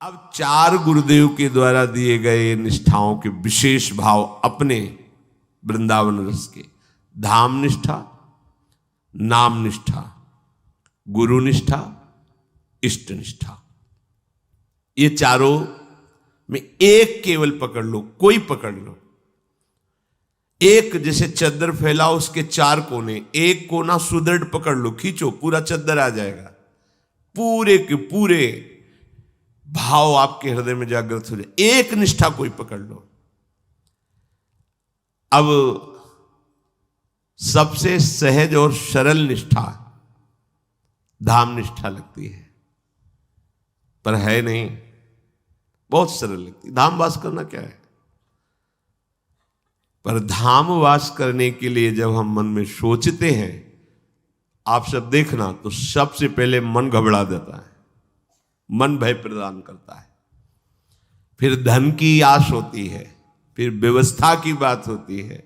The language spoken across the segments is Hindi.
अब चार गुरुदेव के द्वारा दिए गए निष्ठाओं के विशेष भाव अपने वृंदावन रस के धाम निष्ठा, नाम निष्ठा, गुरु निष्ठा, इष्ट निष्ठा, ये चारों में एक केवल पकड़ लो, कोई पकड़ लो। एक जैसे चद्दर फैला उसके चार कोने, एक कोना सुदृढ़ पकड़ लो, खींचो, पूरा चद्दर आ जाएगा। पूरे के पूरे भाव आपके हृदय में जागृत हो जाए। एक निष्ठा कोई पकड़ लो। अब सबसे सहज और सरल निष्ठा धाम निष्ठा लगती है, पर है नहीं, बहुत सरल लगती है। धाम वास करना क्या है? पर धाम वास करने के लिए जब हम मन में सोचते हैं, आप सब देखना, तो सबसे पहले मन घबरा देता है, मन भय प्रदान करता है, फिर धन की आस होती है, फिर व्यवस्था की बात होती है,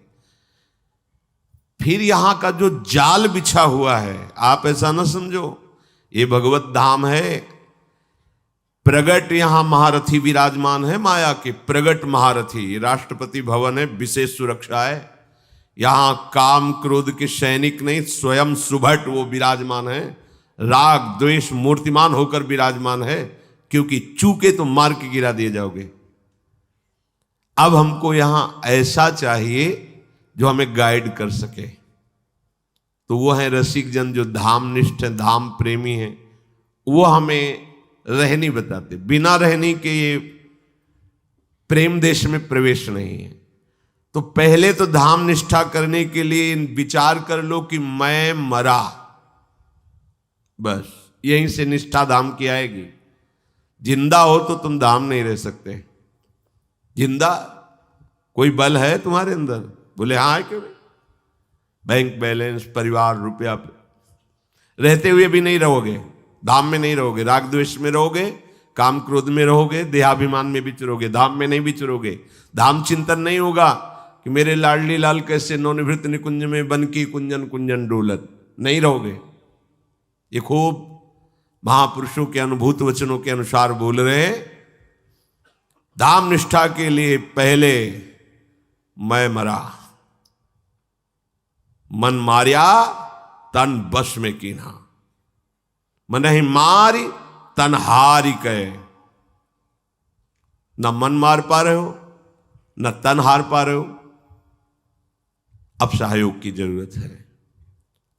फिर यहां का जो जाल बिछा हुआ है, आप ऐसा ना समझो ये भगवत धाम है। प्रगट यहां महारथी विराजमान है, माया के प्रगट महारथी, राष्ट्रपति भवन है, विशेष सुरक्षा है। यहां काम क्रोध के सैनिक नहीं, स्वयं सुभट वो विराजमान है, राग द्वेष मूर्तिमान होकर विराजमान है, क्योंकि चूके तो मार के गिरा दिए जाओगे। अब हमको यहां ऐसा चाहिए जो हमें गाइड कर सके, तो वो है रसिक जन जो धामनिष्ठ है, धाम प्रेमी है। वो हमें रहनी बताते, बिना रहने के ये प्रेम देश में प्रवेश नहीं है। तो पहले तो धाम निष्ठा करने के लिए विचार कर लो कि मैं मरा, बस यहीं से निष्ठा धाम की आएगी। जिंदा हो तो तुम धाम नहीं रह सकते। जिंदा कोई बल है तुम्हारे अंदर? बोले हाँ है, क्यों नहीं? बैंक बैलेंस, परिवार, रुपया, रहते हुए भी नहीं रहोगे, धाम में नहीं रहोगे। राग द्वेष में रहोगे, काम क्रोध में रहोगे, देहाभिमान में विचरोगे, धाम में नहीं विचरोगे। धाम चिंतन नहीं होगा कि मेरे लाडली लाल कैसे नवनिवृत्त निकुंज में बन की कुंजन कुंजन डोलत, नहीं रहोगे। ये खूब महापुरुषों के अनुभूत वचनों के अनुसार बोल रहे हैं। धाम निष्ठा के लिए पहले मैं मरा, मन मार्या तन बस में कीन्हा, मन ही मारी तन हारी कहे। न मन मार पा रहे हो, न तन हार पा रहे हो। अब सहयोग की जरूरत है।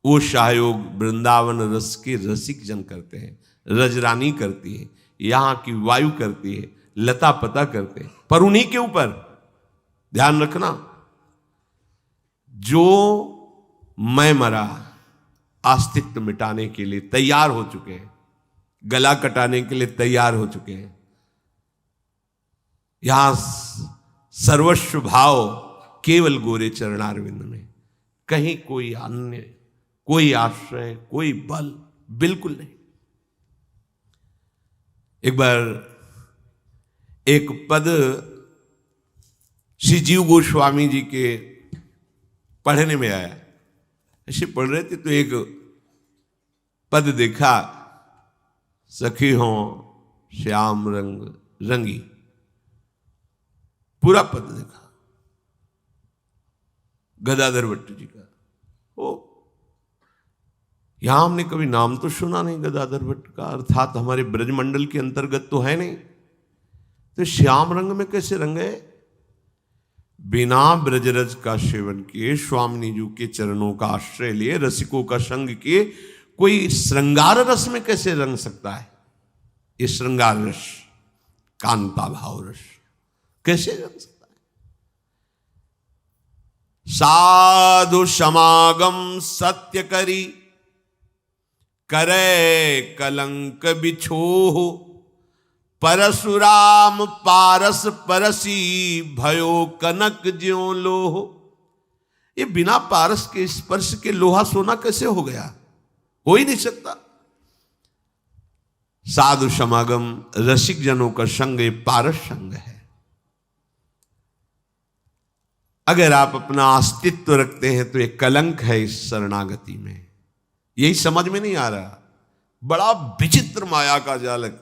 वो सहयोग वृंदावन रस के रसिक जन करते हैं, रजरानी करती है, यहां की वायु करती है, लता पता करते हैं। पर उन्हीं के ऊपर ध्यान रखना, जो मैं मरा अस्तित्व मिटाने के लिए तैयार हो चुके हैं, गला कटाने के लिए तैयार हो चुके हैं। यहां सर्वस्व भाव केवल गोरे चरणारविंद में, कहीं कोई अन्य, कोई आश्रय, कोई बल बिल्कुल नहीं। एक बार एक पद श्री जीव गोस्वामी जी के पढ़ने में आया। ऐसे पढ़ रहे थे तो एक पद देखा, सखी हो श्याम रंग रंगी, पूरा पद देखा, गदाधर भट्ट जी का। ओ, यहां हमने कभी नाम तो सुना नहीं गदाधर भट्ट का, अर्थात हमारे ब्रजमंडल के अंतर्गत तो है नहीं। तो श्याम रंग में कैसे रंग है? बिना ब्रजरज का सेवन किए, स्वामिनी जी के चरणों का आश्रय लिए, रसिकों का संग किए, कोई श्रृंगार रस में कैसे रंग सकता है? ये श्रृंगार रस, कांता भाव रस कैसे रंग सकता है? साधु समागम सत्य करी, करे कलंक बिछोह, परशुराम पारस परसी, भयो कनक ज्यों लोह। ये बिना पारस के स्पर्श के लोहा सोना कैसे हो गया? हो ही नहीं सकता। साधु समागम, रसिक जनों का संग, ये पारस संग है। अगर आप अपना अस्तित्व रखते हैं तो ये कलंक है इस शरणागति में। यही समझ में नहीं आ रहा। बड़ा विचित्र माया का जाल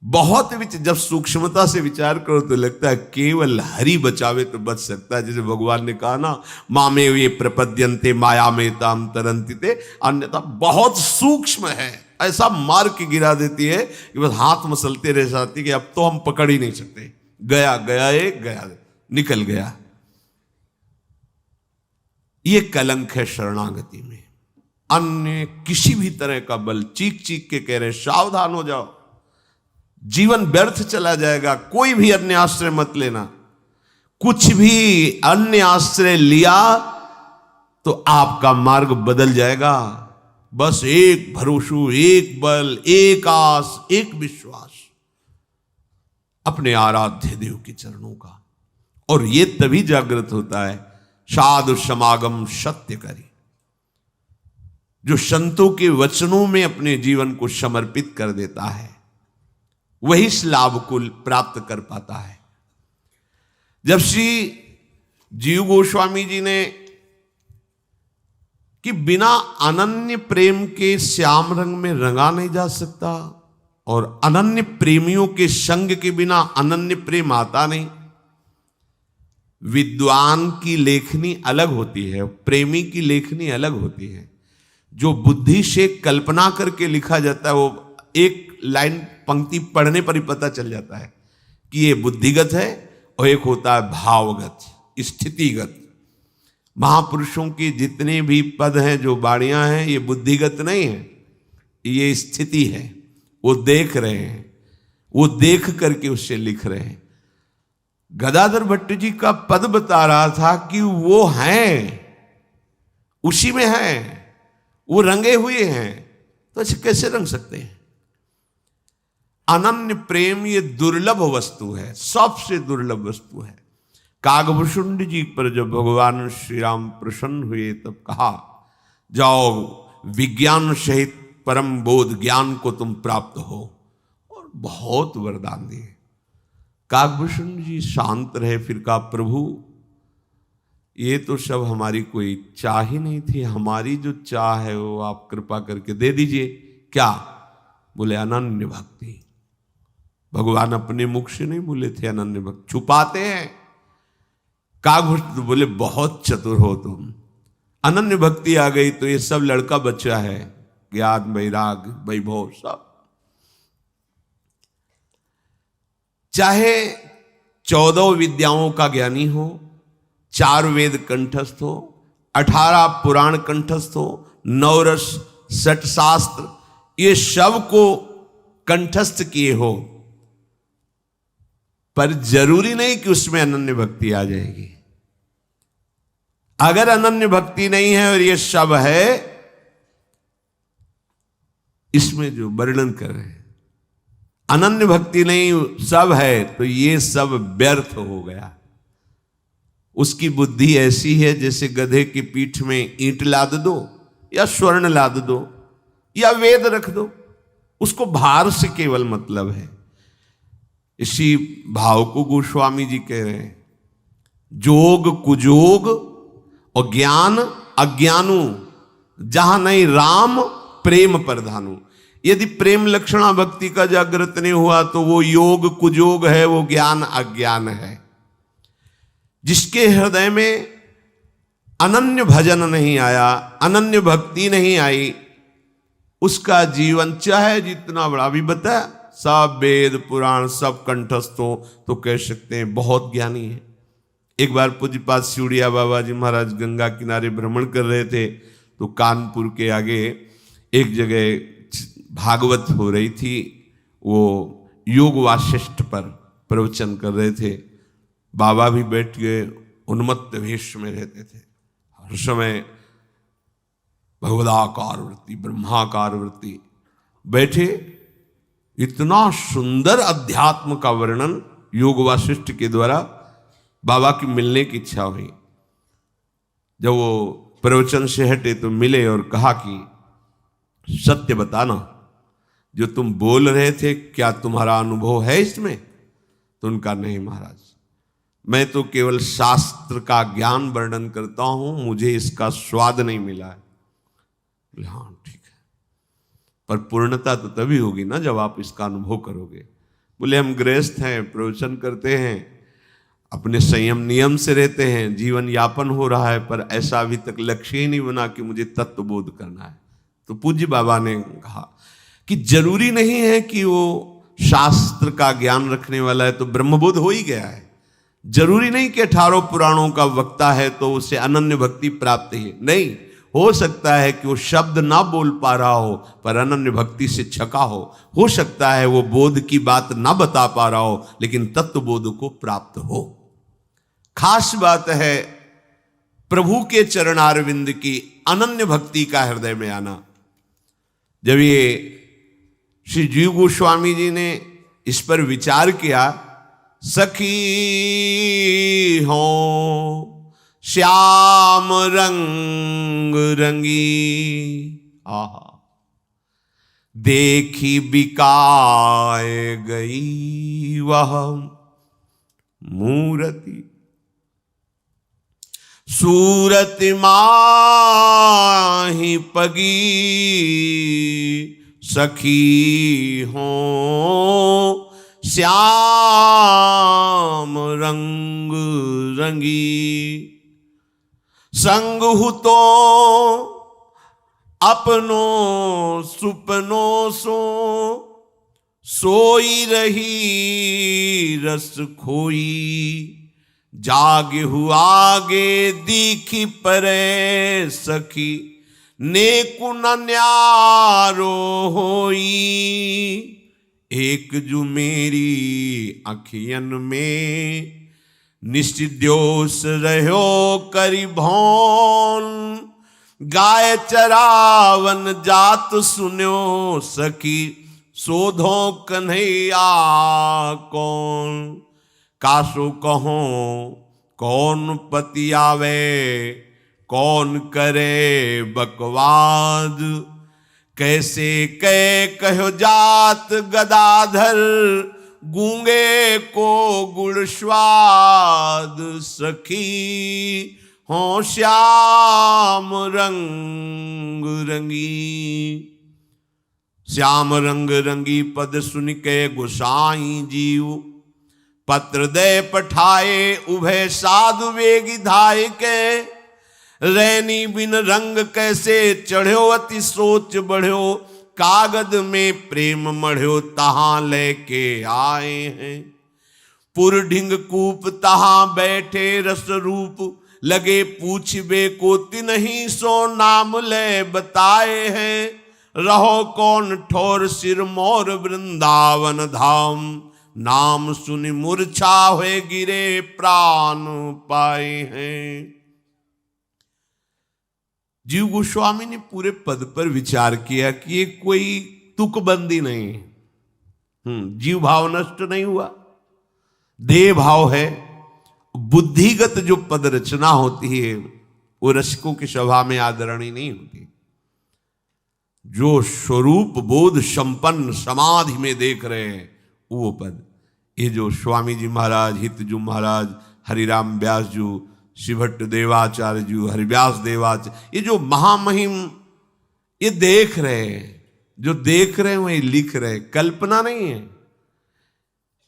बहुत जब सूक्ष्मता से विचार करो तो लगता है केवल हरि बचावे तो बच सकता है। जैसे भगवान ने कहा ना, मामे ये प्रपद्यन्ते माया में ताम तरंति ते, अन्यथा बहुत सूक्ष्म है, ऐसा मार के गिरा देती है कि बस हाथ मसलते रह जाती कि अब तो हम पकड़ ही नहीं सकते, गया गया एक गया निकल गया। ये कलंक है शरणागति में। अन्य किसी भी तरह का बल, चीख चीख के कह रहे सावधान हो जाओ, जीवन व्यर्थ चला जाएगा, कोई भी अन्य आश्रय मत लेना। कुछ भी अन्य आश्रय लिया तो आपका मार्ग बदल जाएगा। बस एक भरोसू, एक बल, एक आस, एक विश्वास अपने आराध्य देव के चरणों का। और ये तभी जागृत होता है साधु समागम सत्य करी, जो संतों के वचनों में अपने जीवन को समर्पित कर देता है वही इस लाभ को प्राप्त कर पाता है। जब श्री जीव गोस्वामी जी ने कि बिना अनन्य प्रेम के श्याम रंग में रंगा नहीं जा सकता, और अनन्य प्रेमियों के संग के बिना अनन्य प्रेम आता नहीं। विद्वान की लेखनी अलग होती है, प्रेमी की लेखनी अलग होती है। जो बुद्धि से कल्पना करके लिखा जाता है वो एक लाइन पंक्ति पढ़ने पर ही पता चल जाता है कि ये बुद्धिगत है, और एक होता है भावगत, स्थितिगत। महापुरुषों की जितने भी पद हैं, जो बाणियां हैं, ये बुद्धिगत नहीं है, ये स्थिति है। वो देख रहे हैं, वो देख करके उससे लिख रहे हैं। गदाधर भट्ट जी का पद बता रहा था कि वो हैं, उसी में हैं, वो रंगे हुए हैं, तो ऐसे कैसे रंग सकते हैं? अनन्य प्रेम ये दुर्लभ वस्तु है, सबसे दुर्लभ वस्तु है। कागभूषुंड जी पर जब भगवान श्री राम प्रसन्न हुए तब कहा, जाओ विज्ञान सहित परम बोध ज्ञान को तुम प्राप्त हो, और बहुत वरदान दिए। कागभूषण जी शांत रहे, फिर कहा, प्रभु ये तो सब हमारी कोई चाह ही नहीं थी, हमारी जो चाह है वो आप कृपा करके दे दीजिए। क्या? बोले अनन्य भक्ति। भगवान अपने मुख से नहीं बोले थे अनन्य भक्ति, छुपाते हैं। कागभूषण तो बोले बहुत चतुर हो तुम, अनन्य भक्ति आ गई तो ये सब लड़का बच्चा है, ज्ञान वैराग वैभव सब। चाहे 14 विद्याओं का ज्ञानी हो, 4 वेद कंठस्थ हो, 18 पुराण कंठस्थ हो, 9 रस 60 शास्त्र, ये सब को कंठस्थ किए हो, पर जरूरी नहीं कि उसमें अनन्य भक्ति आ जाएगी। अगर अनन्य भक्ति नहीं है और ये सब है, इसमें जो वर्णन कर रहे हैं, अनन्य भक्ति नहीं सब है, तो ये सब व्यर्थ हो गया। उसकी बुद्धि ऐसी है जैसे गधे की पीठ में ईंट लाद दो या स्वर्ण लाद दो या वेद रख दो, उसको भार से केवल मतलब है। इसी भाव को गोस्वामी जी कह रहे हैं, जोग कुजोग और ज्ञान अज्ञानु, जहां नहीं राम प्रेम प्रधानु। यदि प्रेम लक्षणा भक्ति का जागृत नहीं हुआ तो वो योग कुजोग है, वो ज्ञान अज्ञान है। जिसके हृदय में अनन्य भजन नहीं आया, अनन्य भक्ति नहीं आई, उसका जीवन चाहे जितना बड़ा, भी बताया सब वेद पुराण सब कंठस्थ हो तो कह सकते हैं बहुत ज्ञानी है। एक बार पूज्यपाद सिउड़िया बाबा जी महाराज गंगा किनारे भ्रमण कर रहे थे, तो कानपुर के आगे एक जगह भागवत हो रही थी, वो योग वासिष्ठ पर प्रवचन कर रहे थे। बाबा भी बैठ गए, उन्मत्त वेश में रहते थे। हर समय भगवदाकार वृत्ति, ब्रह्माकार वृत्ति, बैठे। इतना सुंदर अध्यात्म का वर्णन योग वासिष्ठ के द्वारा बाबा की मिलने की इच्छा हुई। जब वो प्रवचन से हटे तो मिले और कहा कि सत्य बताना, जो तुम बोल रहे थे क्या तुम्हारा अनुभव है इसमें? तो उनका नहीं महाराज, मैं तो केवल शास्त्र का ज्ञान वर्णन करता हूं, मुझे इसका स्वाद नहीं मिला है। हाँ ठीक है, पर पूर्णता तो तभी होगी ना जब आप इसका अनुभव करोगे। बोले हम गृहस्थ हैं, प्रवचन करते हैं, अपने संयम नियम से रहते हैं, जीवन यापन हो रहा है, पर ऐसा अभी तक लक्ष्य ही नहीं बना कि मुझे तत्व बोध करना है। तो पूज्य बाबा ने कहा कि जरूरी नहीं है कि वो शास्त्र का ज्ञान रखने वाला है तो ब्रह्मबोध हो ही गया है। जरूरी नहीं कि 18 पुराणों का वक्ता है तो उसे अनन्य भक्ति प्राप्त है, नहीं। हो सकता है कि वो शब्द ना बोल पा रहा हो पर अनन्य भक्ति से छका हो सकता है वो बोध की बात ना बता पा रहा हो लेकिन तत्व बोध को प्राप्त हो। खास बात है प्रभु के चरणारविंद की अनन्य भक्ति का हृदय में आना। जब ये श्री जीव गोस्वामी जी ने इस पर विचार किया, सखी हो श्याम रंग रंगी, आहा देखी बिकाए गई वह मूर्ति, सूरत माही पगी सखी हो श्याम रंग रंगी। संग हु तो अपनों सुपनों सो, सोई रही रस खोई, जागे हुआ आगे दीखी परे सखी, नेकु न न्यारो होई। एक जो मेरी अखियन में निश्चिद्योस रहो करी भौन, गाय चरावन जात सुन्यो सखी, सोधो कन्हैया कौन। कासो कहो कौन पति आवे, कौन करे बकवाद, कैसे कहो जात गदाधर, गूंगे को गुड़ स्वाद सखी, हो श्याम रंग रंगी। श्याम रंग रंगी पद सुन के गोसाई जीव, पत्र दे पठाए उभय साधु वेगी धाय के, रैनी बिन रंग कैसे चढ़्यो अति सोच बढ़्यो, कागद में प्रेम मढ़्यो तहां लेके आए हैं। पुर ढिंग कूप तहां बैठे रस रूप, लगे पूछबे को तिन्हीं सो नाम ले बताए हैं। रहो कौन ठोर सिर मोर वृंदावन धाम, नाम सुनि मूर्छा हुए गिरे प्राण पाए हैं। जीव गोस्वामी ने पूरे पद पर विचार किया कि ये कोई तुकबंदी नहीं है। जीव भाव नष्ट नहीं हुआ, देह भाव है। बुद्धिगत जो पद रचना होती है वो रसिकों की सभा में आदरणीय नहीं होती। जो स्वरूप बोध संपन्न समाधि में देख रहे हैं वो पद, ये जो स्वामी जी महाराज, हितजू महाराज, हरिराम व्यास जी, शिवभट्ट देवाचार्य जी, हरिव्यास देवाचार्य, ये जो महामहिम ये देख रहे हैं, जो देख रहे हैं वही लिख रहे हैं, कल्पना नहीं है।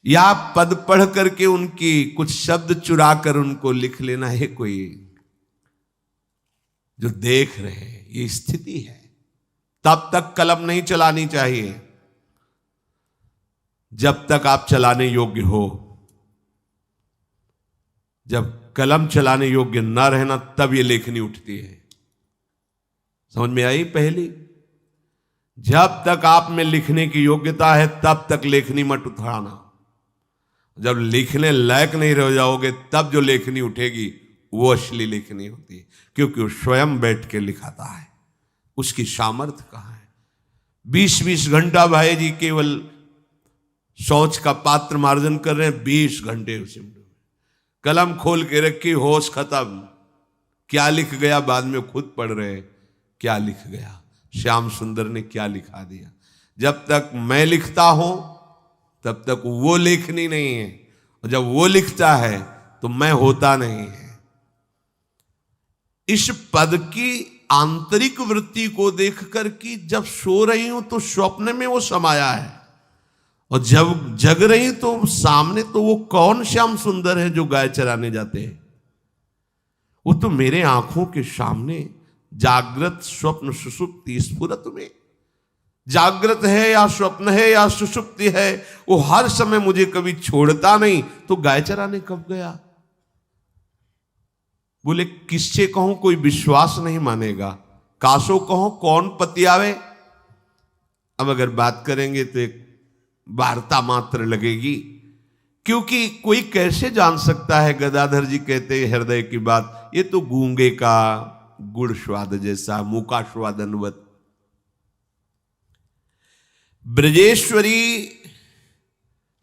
या पद पढ़ करके उनकी कुछ शब्द चुरा कर उनको लिख लेना है कोई, जो देख रहे हैं ये स्थिति है। तब तक कलम नहीं चलानी चाहिए जब तक आप चलाने योग्य हो। जब कलम चलाने योग्य न रहना तब ये लेखनी उठती है। समझ में आई पहली? जब तक आप में लिखने की योग्यता है तब तक लेखनी मत उठाना। जब लिखने लायक नहीं रह जाओगे तब जो लेखनी उठेगी वो असली लेखनी होती है, क्योंकि वो स्वयं बैठ के लिखाता है। उसकी सामर्थ्य कहाँ है? 20-20 घंटा भाई जी केवल शौच का पात्र मार्जन कर रहे हैं, 20 घंटे उसी में कलम खोल के रखी, होश खत्म। क्या लिख गया बाद में खुद पढ़ रहे हैं, क्या लिख गया, श्याम सुंदर ने क्या लिखा दिया। जब तक मैं लिखता हूं तब तक वो लेखनी नहीं है, और जब वो लिखता है तो मैं होता नहीं है। इस पद की आंतरिक वृत्ति को देखकर कि जब सो रही हूं तो स्वप्न में वो समाया है, और जब जग रही तो सामने तो वो कौन श्याम सुंदर है जो गाय चराने जाते हैं? वो तो मेरे आंखों के सामने जागृत स्वप्न सुषुप्ति स्फुरत में, जागृत है या स्वप्न है या सुषुप्ति है, वो हर समय मुझे कभी छोड़ता नहीं। तो गाय चराने कब गया? बोले किससे कहूं, कोई विश्वास नहीं मानेगा। कासो कहो कौन पति आवे। अब अगर बात करेंगे तो एक वार्ता मात्र लगेगी, क्योंकि कोई कैसे जान सकता है। गदाधर जी कहते हैं हृदय की बात, ये तो गूंगे का गुड़ स्वाद जैसा, मूका स्वादनवत। ब्रजेश्वरी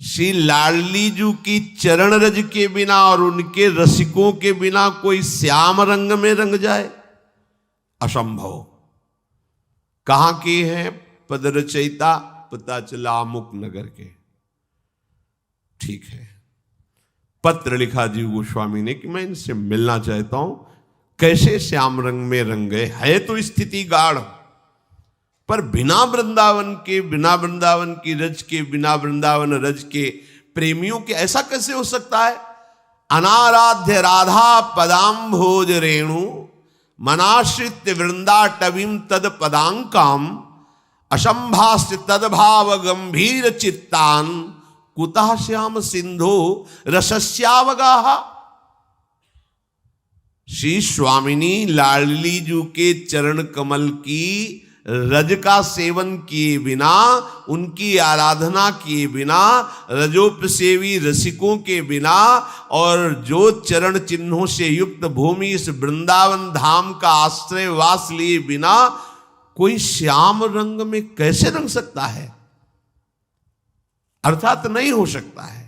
श्री लाडली जी की चरण रज के बिना और उनके रसिकों के बिना कोई श्याम रंग में रंग जाए, असंभव। कहां की है पद रचयिता, पता चला अमुक नगर के। ठीक है, पत्र लिखा जीव गोस्वामी ने कि मैं इनसे मिलना चाहता हूं, कैसे श्याम रंग में रंग गए। है तो स्थिति गाढ़, पर बिना वृंदावन के, बिना वृंदावन की रज के, बिना वृंदावन रज के प्रेमियों के ऐसा कैसे हो सकता है। अनाराध्य राधा पदाम्भोज रेणु मनाश्रित वृंदा टवीम तद पदांकाम असंभाष्य तदभाव गंभीर चित्तान कुतः श्याम सिंधो रसस्यावगाहा। श्री स्वामिनी लाडली जी के चरण कमल की रज का सेवन किए बिना, उनकी आराधना किए बिना, रजोपसेवी रसिकों के बिना और जो चरण चिन्हों से युक्त भूमि इस वृंदावन धाम का आश्रय वास लिए बिना कोई श्याम रंग में कैसे रंग सकता है। अर्थात नहीं हो सकता है।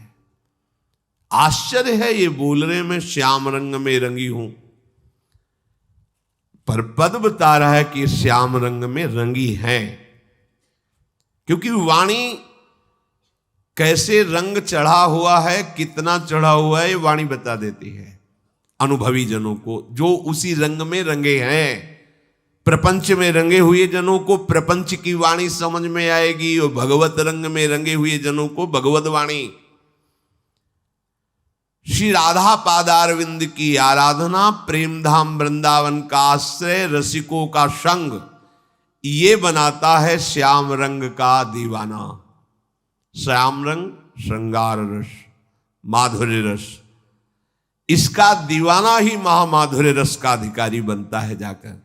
आश्चर्य है ये बोल रहे मैं श्याम रंग में रंगी हूं, पर पद बता रहा है कि श्याम रंग में रंगी है, क्योंकि वाणी कैसे रंग चढ़ा हुआ है, कितना चढ़ा हुआ है, ये वाणी बता देती है अनुभवी जनों को, जो उसी रंग में रंगे हैं। प्रपंच में रंगे हुए जनों को प्रपंच की वाणी समझ में आएगी, और भगवत रंग में रंगे हुए जनों को भगवत वाणी। श्री राधा पादारविंद की आराधना, प्रेम धाम वृंदावन का आश्रय, रसिकों का संग, ये बनाता है श्याम रंग का दीवाना। श्याम रंग श्रृंगार रस, माधुर्य रस, इसका दीवाना ही महामाधुर्य रस का अधिकारी बनता है जाकर।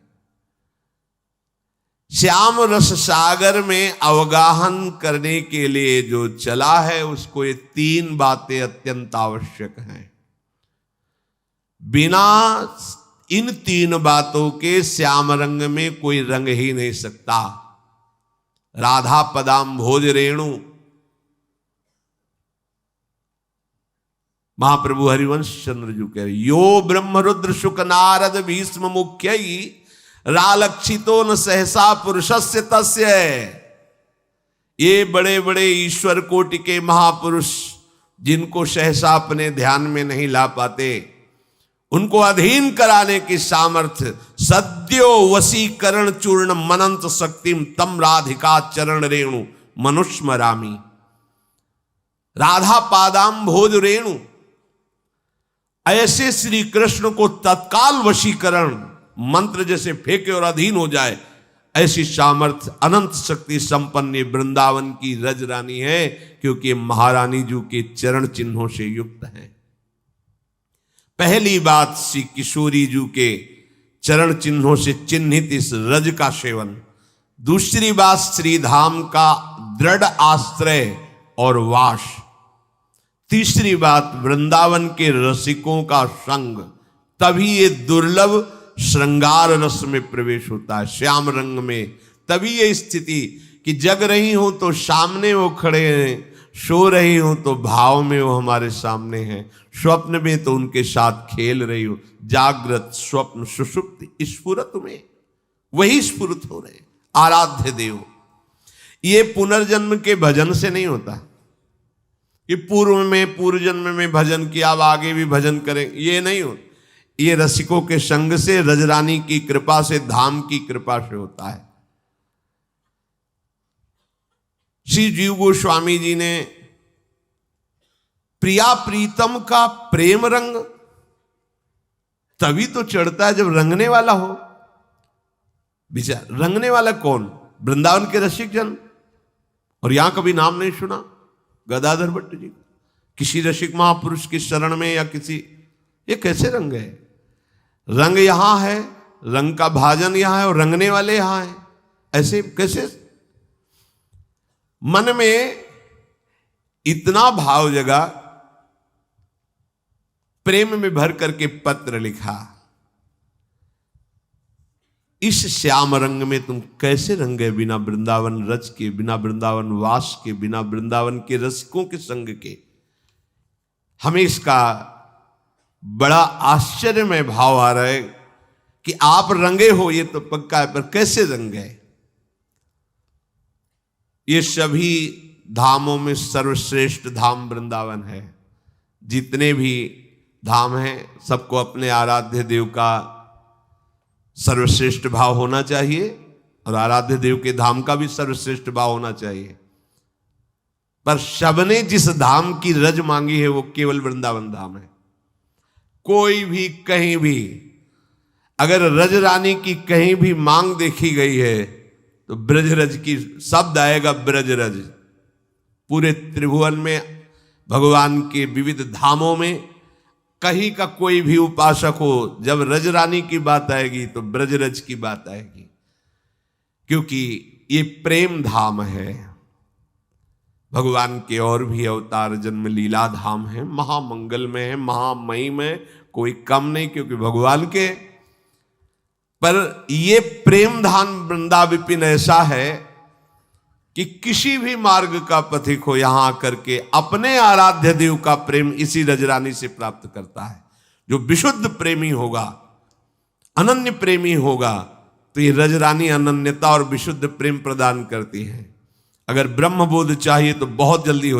श्याम रस सागर में अवगाहन करने के लिए जो चला है, उसको ये तीन बातें अत्यंत आवश्यक हैं। बिना इन तीन बातों के श्याम रंग में कोई रंग ही नहीं सकता। राधा पदाम्भोज रेणु, महाप्रभु हरिवंश चंद्र जी कह रहे, यो ब्रह्म रुद्र शुक नारद भीष्म मुख्य रालक्षितो न सहसा पुरुषस्य तस्य। ये बड़े बड़े ईश्वर कोटि के महापुरुष जिनको सहसा अपने ध्यान में नहीं ला पाते, उनको अधीन कराने की सामर्थ्य सद्यो वशीकरण चूर्ण मनंत शक्तिम तम राधिका चरण रेणु मनुष्मरामी। राधा पादाम्भोज रेणु, ऐसे श्री कृष्ण को तत्काल वशीकरण, मंत्र जैसे फेंके और अधीन हो जाए, ऐसी सामर्थ्य अनंत शक्ति संपन्न वृंदावन की रज रानी है, क्योंकि महारानी जी के चरण चिन्हों से युक्त है। पहली बात श्री किशोरी जी के चरण चिन्हों से चिन्हित इस रज का सेवन। दूसरी बात श्री धाम का दृढ़ आश्रय और वास। तीसरी बात वृंदावन के रसिकों का संग, तभी ये दुर्लभ श्रृंगार रस में प्रवेश होता है, श्याम रंग में। तभी ये स्थिति कि जग रही हूं तो सामने वो खड़े हैं, सो रही हूं तो भाव में वो हमारे सामने हैं, स्वप्न में तो उनके साथ खेल रही हूं। जागृत स्वप्न सुषुप्ति स्फुरत में वही स्फुरत हो रहे। आराध्य देव, ये पुनर्जन्म के भजन से नहीं होता कि पूर्व जन्म में भजन किया, अब आगे भी भजन करें, ये नहीं होता। ये रसिकों के संग से, रजरानी की कृपा से, धाम की कृपा से होता है। श्री जीव गोस्वामी जी ने प्रिया प्रीतम का प्रेम रंग तभी तो चढ़ता है जब रंगने वाला हो। विचार, रंगने वाला कौन? वृंदावन के रसिक जन। और यहां कभी नाम नहीं सुना गदाधर भट्ट जी, किसी रसिक महापुरुष की शरण में या किसी, ये कैसे रंग है? रंग यहां है, रंग का भाजन यहां है और रंगने वाले यहां है, ऐसे कैसे? मन में इतना भाव जगा, प्रेम में भर करके पत्र लिखा, इस श्याम रंग में तुम कैसे रंगे बिना वृंदावन रच के, बिना वृंदावन वास के, बिना वृंदावन के रसिकों के संग के। हमें इसका बड़ा आश्चर्यमय भाव आ रहा है कि आप रंगे हो ये तो पक्का है, पर कैसे रंगे? ये सभी धामों में सर्वश्रेष्ठ धाम वृंदावन है। जितने भी धाम हैं सबको अपने आराध्य देव का सर्वश्रेष्ठ भाव होना चाहिए और आराध्य देव के धाम का भी सर्वश्रेष्ठ भाव होना चाहिए। पर सबने जिस धाम की रज मांगी है वो केवल वृंदावन धाम है। कोई भी कहीं भी अगर रज रानी की कहीं भी मांग देखी गई है तो ब्रजरज की शब्द आएगा, ब्रजरज। पूरे त्रिभुवन में भगवान के विविध धामों में कहीं का कोई भी उपासक हो, जब रजरानी की बात आएगी तो ब्रजरज की बात आएगी, क्योंकि ये प्रेम धाम है। भगवान के और भी अवतार जन्म लीला धाम है, महामंगल में है, महामयी में, कोई कम नहीं क्योंकि भगवान के। पर ये प्रेम धाम वृंदा विपिन ऐसा है कि किसी भी मार्ग का पथिक हो यहां आकर के अपने आराध्य देव का प्रेम इसी रजरानी से प्राप्त करता है। जो विशुद्ध प्रेमी होगा, अनन्य प्रेमी होगा, तो ये रजरानी अनन्यता और विशुद्ध प्रेम प्रदान करती है। अगर ब्रह्मबोध चाहिए तो बहुत जल्दी हो